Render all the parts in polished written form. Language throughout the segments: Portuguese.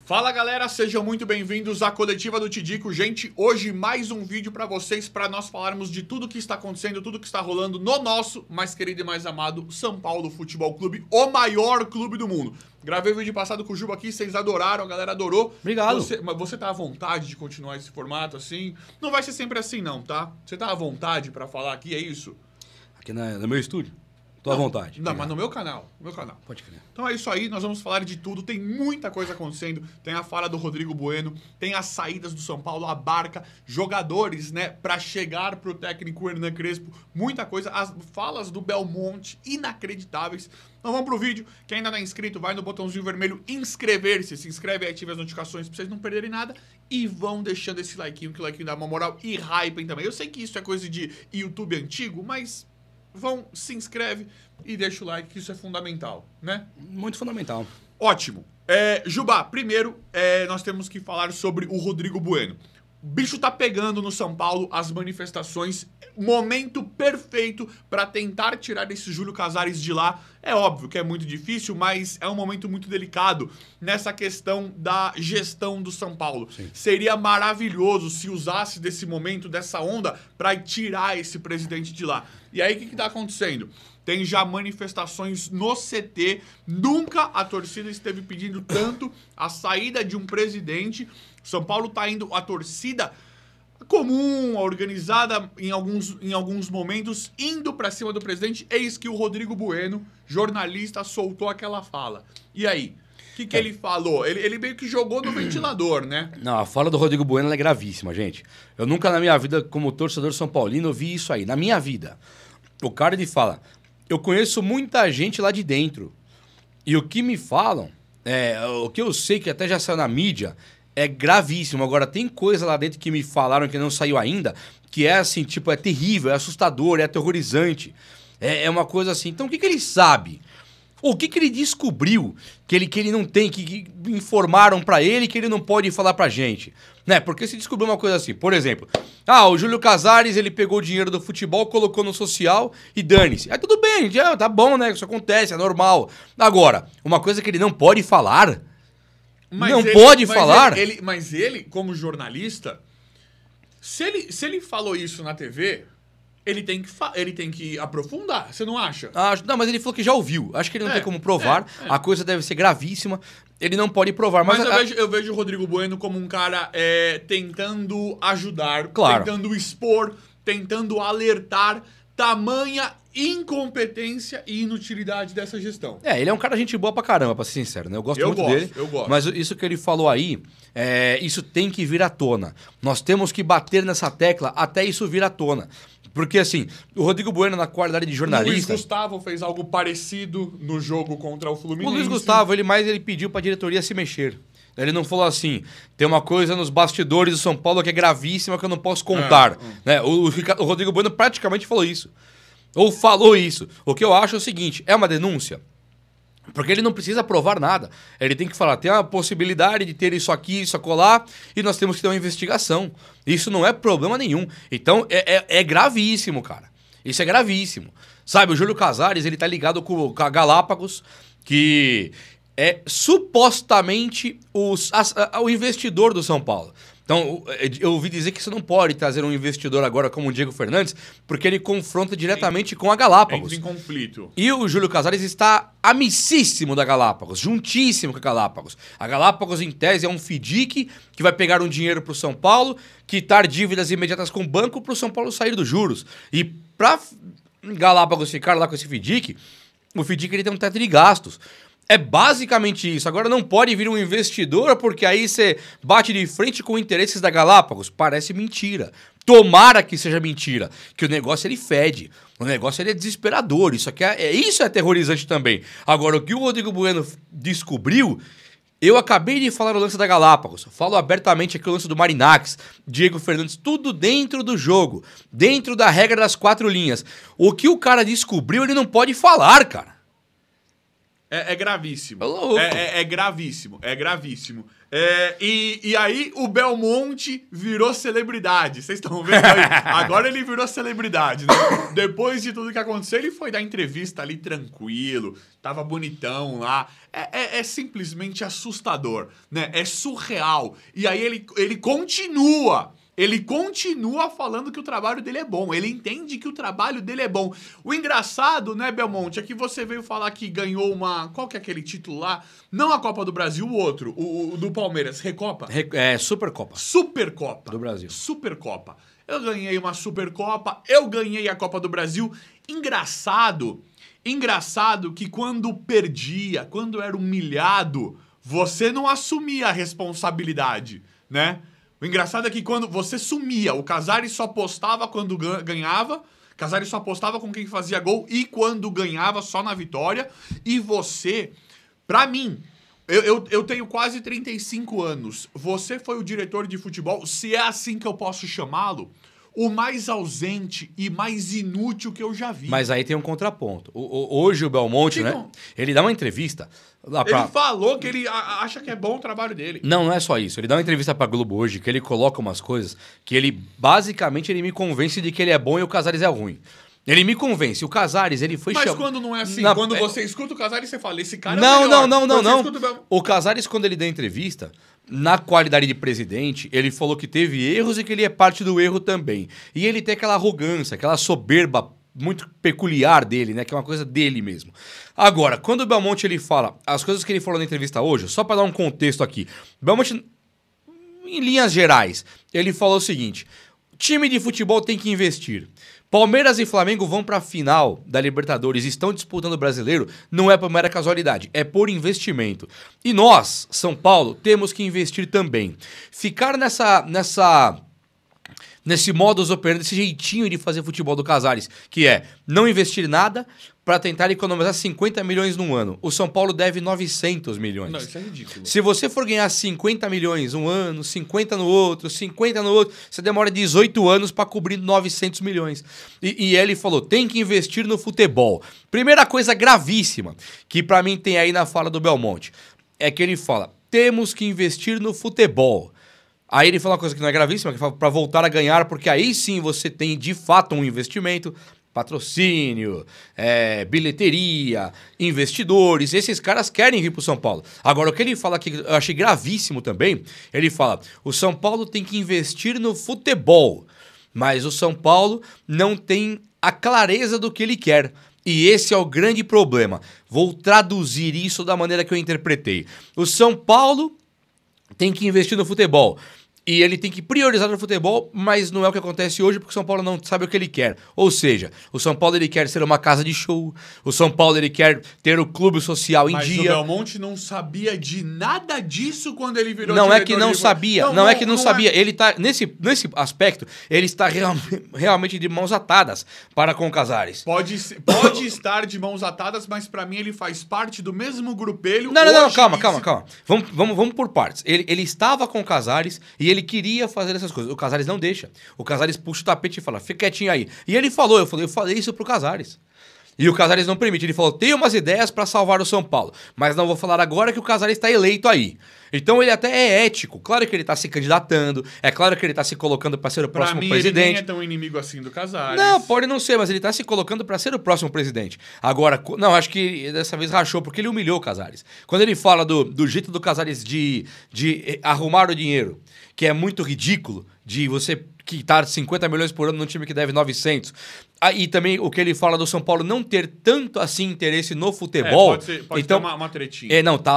Fala galera, sejam muito bem-vindos à Coletiva do Tidico. Gente, hoje mais um vídeo pra vocês, pra nós falarmos de tudo que está acontecendo, tudo que está rolando no nosso mais querido e mais amado São Paulo Futebol Clube, o maior clube do mundo. Gravei o vídeo passado com o Juba aqui, vocês adoraram, a galera adorou. Obrigado. Você tá à vontade de continuar esse formato assim? Não vai ser sempre assim não, tá? Você tá à vontade pra falar aqui, é isso? Aqui no meu estúdio? Tô à vontade. Não, mas no meu canal, Pode crer. Então é isso aí, nós vamos falar de tudo, tem muita coisa acontecendo, tem a fala do Rodrigo Bueno, tem as saídas do São Paulo, a barca, jogadores, né, pra chegar pro técnico Hernan Crespo, muita coisa, as falas do Belmonte, inacreditáveis. Então vamos pro vídeo, quem ainda não é inscrito, vai no botãozinho vermelho inscrever-se, se inscreve e ativa as notificações pra vocês não perderem nada, e vão deixando esse likeinho, que o likeinho dá uma moral, e hypem também. Eu sei que isso é coisa de YouTube antigo, mas se inscreve e deixa o like, que isso é fundamental, né? Muito fundamental. Ótimo. Juba, primeiro nós temos que falar sobre o Rodrigo Bueno. O bicho tá pegando no São Paulo, as manifestações, momento perfeito para tentar tirar esse Júlio Casares de lá. É óbvio que é muito difícil, mas é um momento muito delicado nessa questão da gestão do São Paulo. Sim. Seria maravilhoso se usasse desse momento, dessa onda, para tirar esse presidente de lá. E aí o que tá acontecendo? Tem já manifestações no CT. Nunca a torcida esteve pedindo tanto a saída de um presidente. São Paulo tá indo, a torcida comum, organizada em alguns momentos, indo pra cima do presidente. Eis que o Rodrigo Bueno, jornalista, soltou aquela fala. E aí? O que ele falou? Ele meio que jogou no ventilador, né? Não, a fala do Rodrigo Bueno é gravíssima, gente. Eu nunca na minha vida, como torcedor são paulino, vi isso aí. Na minha vida. O cara ele fala, eu conheço muita gente lá de dentro. E o que me falam, o que eu sei que até já saiu na mídia, é gravíssimo. Agora, tem coisa lá dentro que me falaram que não saiu ainda, que é assim, tipo, é terrível, é assustador, é aterrorizante. É uma coisa assim. Então, o que ele sabe? O que ele descobriu que ele não tem, que informaram pra ele que ele não pode falar pra gente? Né? Porque se descobriu uma coisa assim, por exemplo, o Júlio Casares, ele pegou o dinheiro do futebol, colocou no social e dane-se. Aí tudo bem, tá bom, né? Isso acontece, é normal. Agora, uma coisa que ele não pode falar... Mas ele, como jornalista, se ele falou isso na TV, ele tem que aprofundar, você não acha? Não, mas ele falou que já ouviu. Acho que ele não tem como provar. A coisa deve ser gravíssima. Ele não pode provar. Mas eu vejo o Rodrigo Bueno como um cara tentando ajudar, claro, tentando expor, tentando alertar tamanha incompetência e inutilidade dessa gestão. Ele é um cara gente boa pra caramba, pra ser sincero, né? Eu gosto muito dele. Eu gosto. Mas isso que ele falou aí, isso tem que vir à tona. Nós temos que bater nessa tecla até isso vir à tona. Porque, assim, o Rodrigo Bueno, na qualidade de jornalista... O Luiz Gustavo fez algo parecido no jogo contra o Fluminense. O Luiz Gustavo, ele pediu pra diretoria se mexer. Ele não falou assim, tem uma coisa nos bastidores do São Paulo que é gravíssima que eu não posso contar. Né? O Rodrigo Bueno praticamente falou isso. Ou falou isso. O que eu acho é o seguinte, é uma denúncia. Porque ele não precisa provar nada. Ele tem que falar, tem a possibilidade de ter isso aqui, isso acolá, e nós temos que ter uma investigação. Isso não é problema nenhum. Então, é gravíssimo, cara. Isso é gravíssimo. Sabe, o Júlio Casares, ele tá ligado com a Galápagos, que é supostamente o investidor do São Paulo. Então, eu ouvi dizer que você não pode trazer um investidor agora como o Diego Fernandes, porque ele confronta diretamente com a Galápagos. Entra em conflito. E o Júlio Casares está amicíssimo da Galápagos, juntíssimo com a Galápagos. A Galápagos, em tese, é um FDIC que vai pegar um dinheiro para o São Paulo, quitar dívidas imediatas com o banco para o São Paulo sair dos juros. E para Galápagos ficar lá com esse FDIC, o FDIC ele tem um teto de gastos. É basicamente isso. Agora não pode vir um investidor porque aí você bate de frente com interesses da Galápagos. Parece mentira. Tomara que seja mentira. Que o negócio ele fede. O negócio ele é desesperador. Isso é aterrorizante também. Agora, o que o Rodrigo Bueno descobriu... Eu acabei de falar o lance da Galápagos. Falo abertamente aqui o lance do Marinax, Diego Fernandes, tudo dentro do jogo. Dentro da regra das 4 linhas. O que o cara descobriu ele não pode falar, cara. É gravíssimo. Louco. É gravíssimo. É gravíssimo. E aí o Belmonte virou celebridade. Vocês estão vendo aí? Agora ele virou celebridade, né? Depois de tudo que aconteceu, ele foi dar entrevista ali tranquilo. Tava bonitão lá. É simplesmente assustador, né? É surreal. E aí ele continua. Ele continua falando que o trabalho dele é bom. Ele entende que o trabalho dele é bom. O engraçado, né, Belmonte, é que você veio falar que ganhou uma... Qual que é aquele título lá? Não a Copa do Brasil, o outro. O do Palmeiras. Recopa? Supercopa. Supercopa. Do Brasil. Supercopa. Eu ganhei uma Supercopa. Eu ganhei a Copa do Brasil. Engraçado que quando perdia, quando era humilhado, você não assumia a responsabilidade, né? O engraçado é que quando você sumia, o Casares só postava quando ganhava, Casares só postava com quem fazia gol e quando ganhava, só na vitória. E você, pra mim, eu tenho quase 35 anos, você foi o diretor de futebol, se é assim que eu posso chamá-lo, o mais ausente e mais inútil que eu já vi. Mas aí tem um contraponto. Hoje o Belmonte, né? Ele dá uma entrevista... Ele falou que ele acha que é bom o trabalho dele. Não é só isso. Ele dá uma entrevista pra Globo hoje que ele coloca umas coisas que ele, basicamente, ele me convence de que ele é bom e o Casares é ruim. Ele me convence. O Casares, ele foi... Mas quando não é assim, quando você escuta o Casares, você fala, esse cara não, é o melhor. Não. O Casares, quando ele dá entrevista, na qualidade de presidente, ele falou que teve erros e que ele é parte do erro também. E ele tem aquela arrogância, aquela soberba muito peculiar dele, né? Que é uma coisa dele mesmo. Agora, quando o Belmonte ele fala as coisas que ele falou na entrevista hoje, só para dar um contexto aqui. Belmonte, em linhas gerais, ele falou o seguinte: time de futebol tem que investir. Palmeiras e Flamengo vão para a final da Libertadores e estão disputando o Brasileiro, não é por mera casualidade, é por investimento. E nós, São Paulo, temos que investir também. Ficar nesse modus operandi, nesse jeitinho de fazer futebol do Casares, que é não investir nada para tentar economizar 50 milhões num ano. O São Paulo deve 900 milhões. Não, isso é ridículo. Se você for ganhar 50 milhões um ano, 50 no outro, 50 no outro, você demora 18 anos para cobrir 900 milhões. E ele falou, tem que investir no futebol. Primeira coisa gravíssima que para mim tem aí na fala do Belmonte, é que ele fala, temos que investir no futebol. Aí ele fala uma coisa que não é gravíssima, que fala para voltar a ganhar, porque aí sim você tem de fato um investimento, patrocínio, bilheteria, investidores, esses caras querem vir para o São Paulo. Agora, o que ele fala aqui, eu achei gravíssimo também, ele fala, o São Paulo tem que investir no futebol, mas o São Paulo não tem a clareza do que ele quer. E esse é o grande problema. Vou traduzir isso da maneira que eu interpretei. O São Paulo tem que investir no futebol. E ele tem que priorizar no futebol, mas não é o que acontece hoje, porque o São Paulo não sabe o que ele quer. Ou seja, o São Paulo ele quer ser uma casa de show, o São Paulo ele quer ter o clube social em dia. Mas o Belmonte não sabia de nada disso quando ele virou diretor. Não é que não sabia, não é que não sabia. Ele tá, nesse aspecto, ele está realmente de mãos atadas para com o Casares. Pode estar de mãos atadas, mas para mim ele faz parte do mesmo grupelho. Não, calma. Vamos por partes. Ele estava com o Casares e ele queria fazer essas coisas. O Casares não deixa. O Casares puxa o tapete e fala, fica quietinho aí. E ele falou, eu falei isso pro Casares. E o Casares não permite. Ele falou, tem umas ideias para salvar o São Paulo, mas não vou falar agora que o Casares está eleito aí. Então ele até é ético. Claro que ele está se candidatando, é claro que ele está se colocando para ser o próximo presidente. Ele nem é tão inimigo assim do Casares. Não, pode não ser, mas ele está se colocando para ser o próximo presidente. Agora, não, acho que dessa vez rachou, porque ele humilhou o Casares. Quando ele fala do jeito do Casares de arrumar o dinheiro, que é muito ridículo, de você quitar 50 milhões por ano num time que deve 900. E também o que ele fala do São Paulo não ter tanto assim interesse no futebol. Pode então, ter uma tretinha.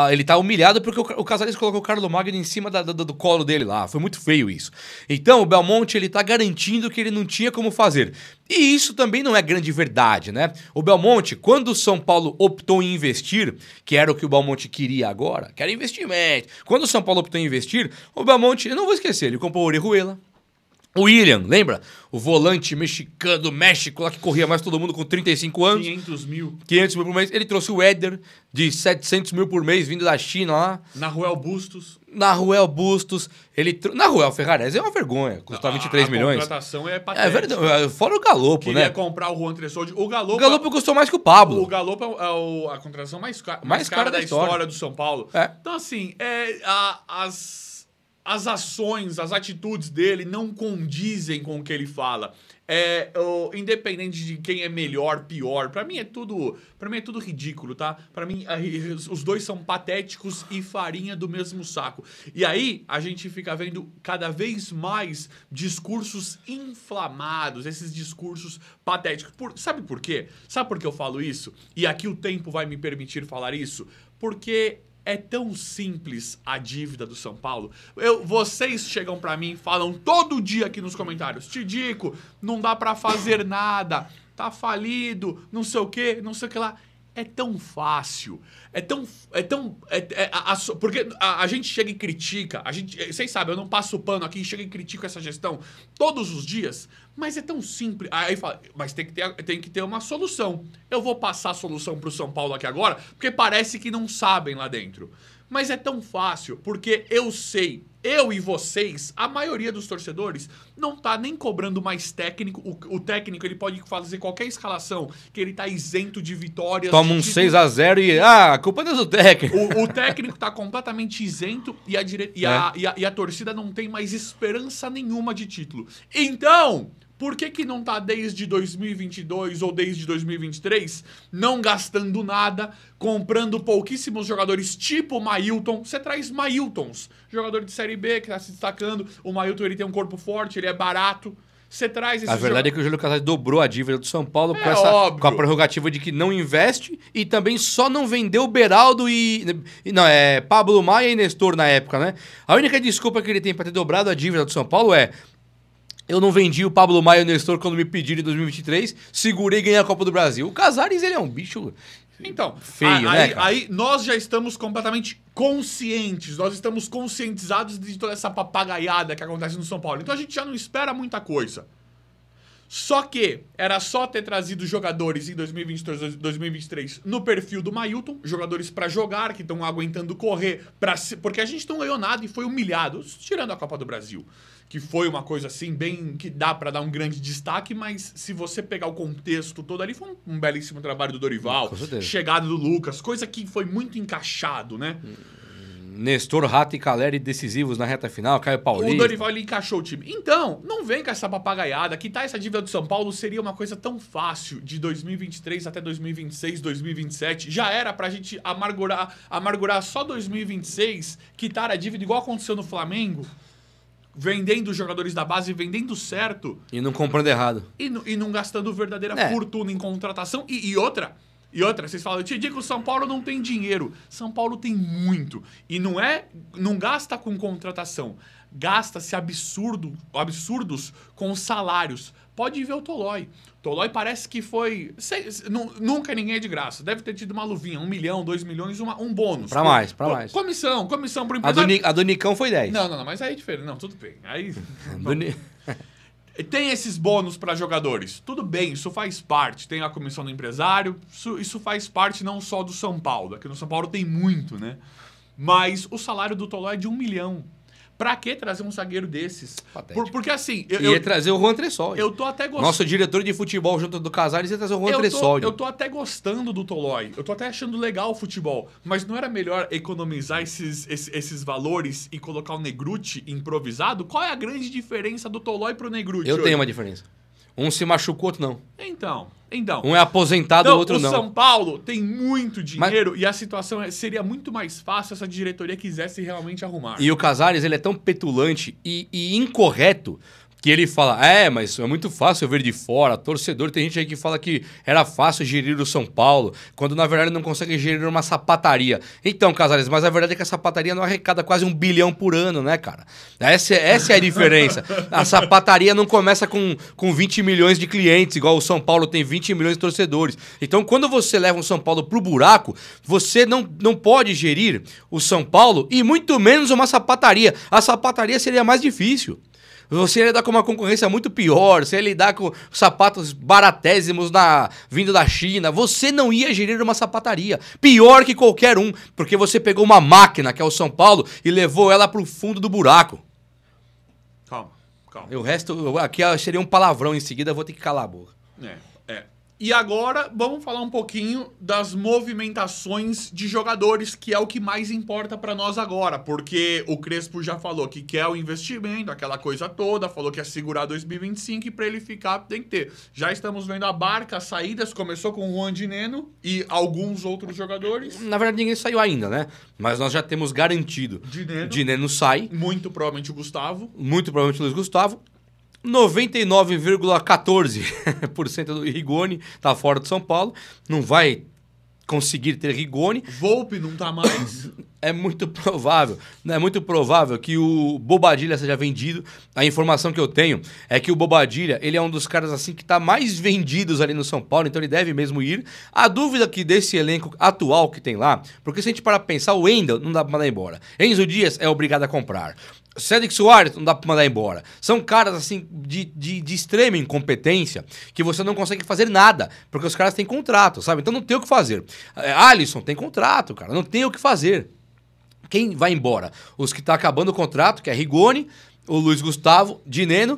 Ele tá humilhado porque o Casares colocou o Carlos Magno em cima do colo dele lá. Foi muito feio isso. Então o Belmonte ele tá garantindo que ele não tinha como fazer. E isso também não é grande verdade, né? O Belmonte, quando o São Paulo optou em investir, que era o que o Belmonte queria agora, que era investimento. Quando o São Paulo optou em investir, o Belmonte, eu não vou esquecer, ele comprou o Orejuela. O William, lembra? O volante mexicano do México, lá que corria mais todo mundo com 35 anos. 500 mil. 500 mil por mês. Ele trouxe o Éder, de 700 mil por mês, vindo da China lá. Naruel Bustos. Naruel Bustos. Naruel Ferrarese é uma vergonha. Custar 23 milhões. A contratação é patética. É verdade. Fora o Galopo, Queria né? comprar o Juan Tressoldi. O O Galopo custou mais que o Pablo. O Galopo é a contratação mais cara da história do São Paulo. É. Então, assim, as ações, as atitudes dele não condizem com o que ele fala. Independente de quem é melhor, pior, pra mim é tudo ridículo, tá? Pra mim, os dois são patéticos e farinha do mesmo saco. E aí, a gente fica vendo cada vez mais discursos inflamados, esses discursos patéticos. Sabe por quê? Sabe por que eu falo isso? E aqui o tempo vai me permitir falar isso? Porque é tão simples a dívida do São Paulo. Vocês chegam pra mim e falam todo dia aqui nos comentários: Tidico, não dá pra fazer nada, tá falido, não sei o que lá. É tão fácil. Porque a gente chega e critica. Vocês sabem, eu não passo pano aqui, chega e critico essa gestão todos os dias. Mas é tão simples. Aí fala, mas tem que ter uma solução. Eu vou passar a solução pro São Paulo aqui agora, porque parece que não sabem lá dentro. Mas é tão fácil, porque eu sei, eu e vocês, a maioria dos torcedores, não tá nem cobrando mais técnico. O técnico, ele pode fazer qualquer escalação, que ele tá isento de vitórias. Toma um 6-0 e... a culpa não é do técnico. O técnico tá completamente isento e a torcida não tem mais esperança nenhuma de título. Então... Por que não tá desde 2022 ou desde 2023 não gastando nada, comprando pouquíssimos jogadores tipo o Mailton? Você traz Mailtons, jogador de Série B que tá se destacando. O Mailton, ele tem um corpo forte, ele é barato. Você traz esse... A verdade é que o Júlio Casares dobrou a dívida do São Paulo com a prerrogativa de que não investe e também só não vendeu Beraldo Pablo Maia e Nestor na época, né? A única desculpa que ele tem para ter dobrado a dívida do São Paulo é: eu não vendi o Pablo Maia e o Nestor quando me pediram em 2023, segurei e ganhei a Copa do Brasil. O Casares, ele é um bicho feio, né, cara? Aí nós já estamos completamente conscientes, nós estamos conscientizados de toda essa papagaiada que acontece no São Paulo. Então a gente já não espera muita coisa. Só que era só ter trazido jogadores em 2022, 2023 no perfil do Mailton, jogadores pra jogar, que estão aguentando correr, porque a gente não ganhou nada e foi humilhado, tirando a Copa do Brasil, que foi uma coisa assim, bem, que dá pra dar um grande destaque, mas se você pegar o contexto todo ali, foi um belíssimo trabalho do Dorival, chegada do Lucas, coisa que foi muito encaixado, né? Nestor, Rato e Caleri decisivos na reta final, Caio Paulista. O Dorival, ele encaixou o time. Então, não vem com essa papagaiada. Quitar essa dívida do São Paulo seria uma coisa tão fácil de 2023 até 2026, 2027. Já era pra gente amargurar só 2026, quitar a dívida igual aconteceu no Flamengo, vendendo os jogadores da base, vendendo certo. E não comprando errado. E não gastando verdadeira fortuna em contratação. E outra, vocês falam, Tidico, o São Paulo não tem dinheiro. São Paulo tem muito. E não gasta com contratação. Gasta-se absurdos com os salários. Pode ver o Tolói. Tolói parece que foi... nunca ninguém é de graça. Deve ter tido uma luvinha, 1 milhão, 2 milhões, um bônus. Pra mais. Comissão pro empresário. A do Nicão foi 10. Não, mas aí é diferente. Não, tudo bem. Aí... Tem esses bônus para jogadores. Tudo bem, isso faz parte. Tem a comissão do empresário. Isso faz parte não só do São Paulo. Aqui no São Paulo tem muito, né? Mas o salário do Tolói é de 1 milhão. Pra que trazer um zagueiro desses? Porque assim... Ia trazer o Juan Tressoldi. Eu tô até gostando... Nosso diretor de futebol junto do Casares ia trazer o Juan Tressoldi. Eu tô até gostando do Tolói. Eu tô até achando legal o futebol. Mas não era melhor economizar esses valores e colocar o Negrutti improvisado? Qual é a grande diferença do Tolói pro Negrutti? Eu tenho uma diferença. Um se machucou, outro não. Então... Um é aposentado, o outro não. O São Paulo tem muito dinheiro e a situação seria muito mais fácil se a diretoria quisesse realmente arrumar. E o Casares, ele é tão petulante e incorreto que ele fala, mas é muito fácil eu ver de fora, torcedor, tem gente aí que fala que era fácil gerir o São Paulo, quando na verdade não consegue gerir uma sapataria. Então, Casares, mas a verdade é que a sapataria não arrecada quase 1 bilhão por ano, né, cara? Essa é a diferença. A sapataria não começa com 20 milhões de clientes, igual o São Paulo tem 20 milhões de torcedores. Então, quando você leva o São Paulo pro buraco, você não pode gerir o São Paulo e muito menos uma sapataria. A sapataria seria mais difícil. Você ia lidar com uma concorrência muito pior, você ia lidar com sapatos baratésimos vindo da China. Você não ia gerir uma sapataria. Pior que qualquer um, porque você pegou uma máquina, que é o São Paulo, e levou ela pro fundo do buraco. Calma. E o resto, aqui seria um palavrão em seguida, eu vou ter que calar a boca. E agora, vamos falar um pouquinho das movimentações de jogadores, que é o que mais importa pra nós agora, porque o Crespo já falou que quer o investimento, aquela coisa toda, falou que ia segurar 2025 e pra ele ficar tem que ter. Já estamos vendo a Barca, as saídas, começou com o Juan Dineno e alguns outros jogadores. Na verdade, ninguém saiu ainda, né? Mas nós já temos garantido. Dineno sai. Muito provavelmente o Gustavo. Muito provavelmente o Luiz Gustavo. 99,14% do Rigoni tá fora do São Paulo. Não vai conseguir ter Rigoni. Volpe não tá mais. É muito provável, né? É muito provável que o Bobadilla seja vendido. A informação que eu tenho é que o Bobadilla, ele é um dos caras assim que tá mais vendidos ali no São Paulo, então ele deve mesmo ir. A dúvida que desse elenco atual que tem lá, porque se a gente parar pra pensar, o Wendel não dá pra mandar embora. Enzo Dias é obrigado a comprar. Cédric Soares não dá pra mandar embora. São caras, assim, de extrema incompetência que você não consegue fazer nada, porque os caras têm contrato, sabe? Então não tem o que fazer. Alisson tem contrato, cara, não tem o que fazer. Quem vai embora? Os que tá acabando o contrato, que é Rigoni, o Luiz Gustavo, Dineno,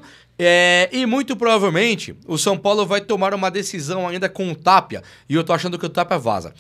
e muito provavelmente o São Paulo vai tomar uma decisão ainda com o Tapia, e eu tô achando que o Tapia vaza.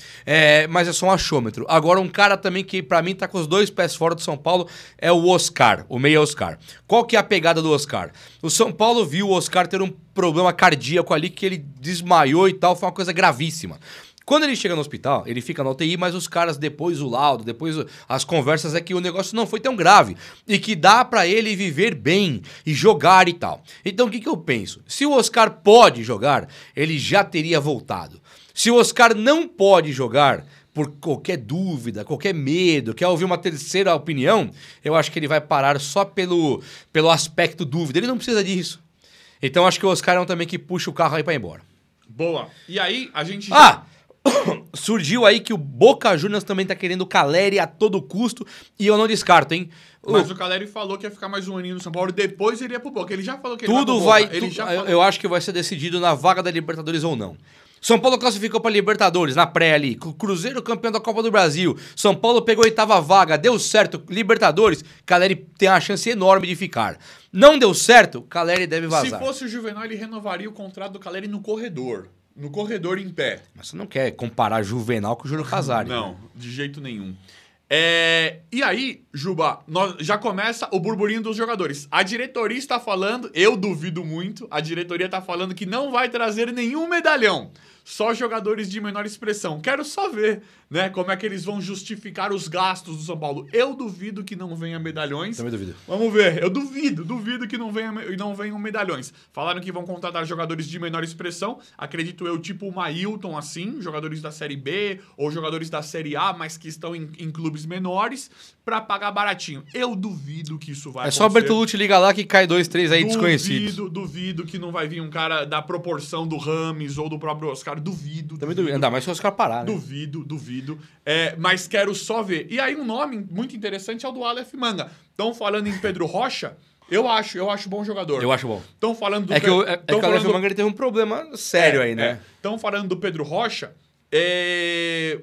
Mas é só um achômetro. Agora, um cara também que pra mim tá com os dois pés fora do São Paulo é o Oscar, o meia Oscar. Qual que é a pegada do Oscar? O São Paulo viu o Oscar ter um problema cardíaco ali, que ele desmaiou e tal, foi uma coisa gravíssima. Quando ele chega no hospital, ele fica na UTI, mas os caras, depois o laudo, depois as conversas, é que o negócio não foi tão grave. E que dá pra ele viver bem e jogar e tal. Então o que eu penso? Se o Oscar pode jogar, ele já teria voltado. Se o Oscar não pode jogar, por qualquer dúvida, qualquer medo, quer ouvir uma terceira opinião, eu acho que ele vai parar só pelo aspecto dúvida. Ele não precisa disso. Então acho que o Oscar é um também que puxa o carro aí pra ir embora. Boa. E aí, a gente... Surgiu aí que o Boca Juniors também tá querendo o Caleri a todo custo e eu não descarto, hein? Mas o Caleri falou que ia ficar mais um aninho no São Paulo e depois ele ia pro Boca. Ele já falou que tudo ele vai... Eu acho que vai ser decidido na vaga da Libertadores ou não. São Paulo classificou pra Libertadores, na pré ali. Cruzeiro campeão da Copa do Brasil. São Paulo pegou a 8ª vaga, deu certo. Libertadores, Caleri tem uma chance enorme de ficar. Não deu certo, Caleri deve vazar. Se fosse o Juvenal, ele renovaria o contrato do Caleri no corredor. No corredor em pé. Mas você não quer comparar Juvenal com o Júlio Casares. Não, né? De jeito nenhum. E aí, Juba, já começa o burburinho dos jogadores. A diretoria está falando, eu duvido muito, a diretoria está falando que não vai trazer nenhum medalhão. Só jogadores de menor expressão. Quero só ver, né, como é que eles vão justificar os gastos do São Paulo. Eu duvido que não venha medalhões. Também duvido. Vamos ver. Eu duvido que não venham medalhões. Falaram que vão contratar jogadores de menor expressão. Acredito eu, tipo o Mailton, assim, jogadores da Série B ou jogadores da Série A, mas que estão em clubes menores, pra pagar baratinho. Eu duvido que isso vai acontecer. Só o Bertolucci liga lá que cai 2, 3 aí desconhecidos. Duvido que não vai vir um cara da proporção do Rames ou do próprio Oscar. Duvido. Também duvido. Ainda mais se o Oscar parar, né? Duvido. Mas quero só ver. E aí um nome muito interessante é o do Aleph Manga. Estão falando em Pedro Rocha. Eu acho bom jogador. Eu acho bom. Estão falando do... que o Aleph Manga ele teve um problema sério aí, né? Estão falando do Pedro Rocha,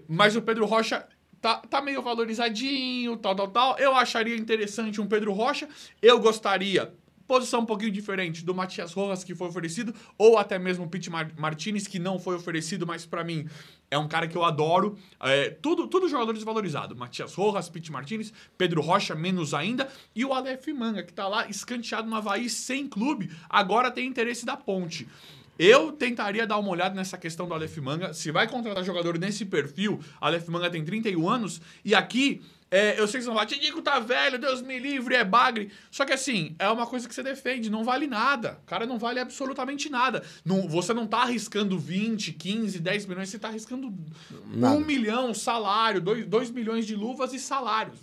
mas o Pedro Rocha tá meio valorizadinho, tal. Eu acharia interessante um Pedro Rocha. Eu gostaria... Posição um pouquinho diferente do Matias Rojas, que foi oferecido, ou até mesmo o Pete Martinez, que não foi oferecido, mas pra mim é um cara que eu adoro. Tudo jogador desvalorizado. Matias Rojas, Pete Martinez, Pedro Rocha, menos ainda, e o Aleph Manga, que tá lá escanteado no Avaí sem clube, agora tem interesse da Ponte. Eu tentaria dar uma olhada nessa questão do Aleph Manga. Se vai contratar jogador nesse perfil, Aleph Manga tem 31 anos, e aqui... eu sei que vocês vão falar, Tidico tá velho, Deus me livre, é bagre. Só que assim, é uma coisa que você defende, não vale nada. O cara não vale absolutamente nada. Você não tá arriscando 20, 15, 10 milhões, você tá arriscando nada. 1 milhão, salário, 2 milhões de luvas e salários.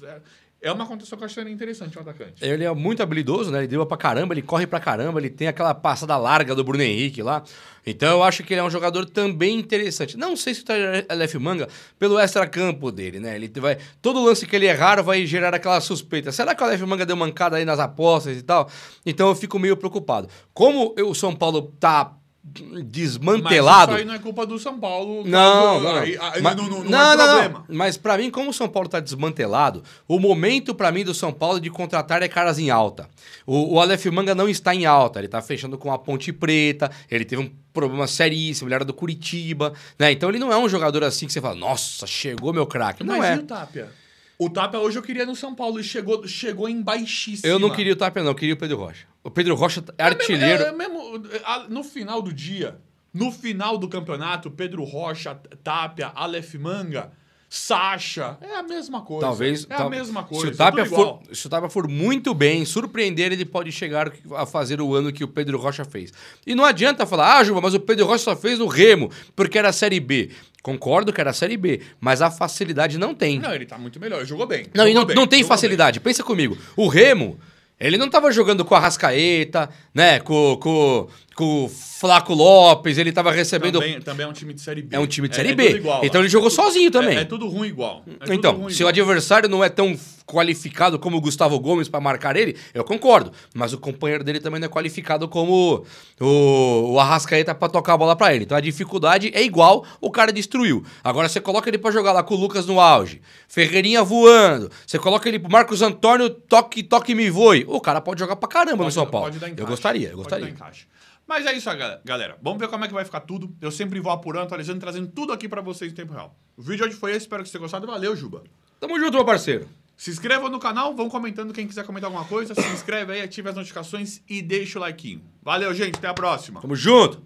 É uma condição que eu acho interessante, o atacante. Ele é muito habilidoso, né? Ele dribla pra caramba, ele corre pra caramba, ele tem aquela passada larga do Bruno Henrique lá. Então eu acho que ele é um jogador também interessante. Não sei se o Aleph Manga, pelo extracampo dele, né? Ele vai, todo lance que ele errar vai gerar aquela suspeita. Será que o Aleph Manga deu mancada aí nas apostas e tal? Então eu fico meio preocupado. Como o São Paulo tá desmantelado. Mas isso aí não é culpa do São Paulo. Não, não é problema. Não. Mas pra mim, como o São Paulo tá desmantelado, o momento pra mim do São Paulo de contratar é caras em alta. O Aleph Manga não está em alta, ele tá fechando com a Ponte Preta, ele teve um problema seríssimo, ele era do Curitiba, né? Então ele não é um jogador assim que você fala, nossa, chegou meu craque. Não é. E o Tapia? O Tapia hoje eu queria no São Paulo e chegou em baixíssima. Eu não queria o Tapia, não, eu queria o Pedro Rocha. O Pedro Rocha é artilheiro. No final do dia, no final do campeonato, Pedro Rocha, Tapia, Aleph Manga, Sacha, é a mesma coisa. Talvez. A mesma coisa. Se o Tapia for muito bem, surpreender, ele pode chegar a fazer o ano que o Pedro Rocha fez. E não adianta falar, Juba, mas o Pedro Rocha só fez no Remo, porque era a Série B. Concordo que era a Série B, mas a facilidade não tem. Não, ele tá muito melhor, ele jogou bem. Não tem facilidade. Pensa comigo. O Remo, ele não tava jogando com a Arrascaeta, né? Com o Flaco Lopes, ele tava recebendo... Também é um time de Série B. É um time de Série B. Igual, então ele jogou sozinho também. É tudo ruim igual. Então, se o adversário não é tão qualificado como o Gustavo Gomes para marcar ele, eu concordo. Mas o companheiro dele também não é qualificado como o Arrascaeta para tocar a bola para ele. Então a dificuldade é igual, o cara destruiu. Agora você coloca ele para jogar lá com o Lucas no auge, Ferreirinha voando, você coloca ele pro Marcos Antônio, toque me voe. O cara pode jogar pra caramba no São Paulo. Eu gostaria. Pode dar encaixe. Mas é isso, galera. Vamos ver como é que vai ficar tudo. Eu sempre vou apurando, atualizando, trazendo tudo aqui pra vocês em tempo real. O vídeo hoje foi esse, espero que vocês tenham gostado. Valeu, Juba. Tamo junto, meu parceiro. Se inscreva no canal, vão comentando. Quem quiser comentar alguma coisa, se inscreve aí, ative as notificações e deixa o like. Valeu, gente. Até a próxima. Tamo junto.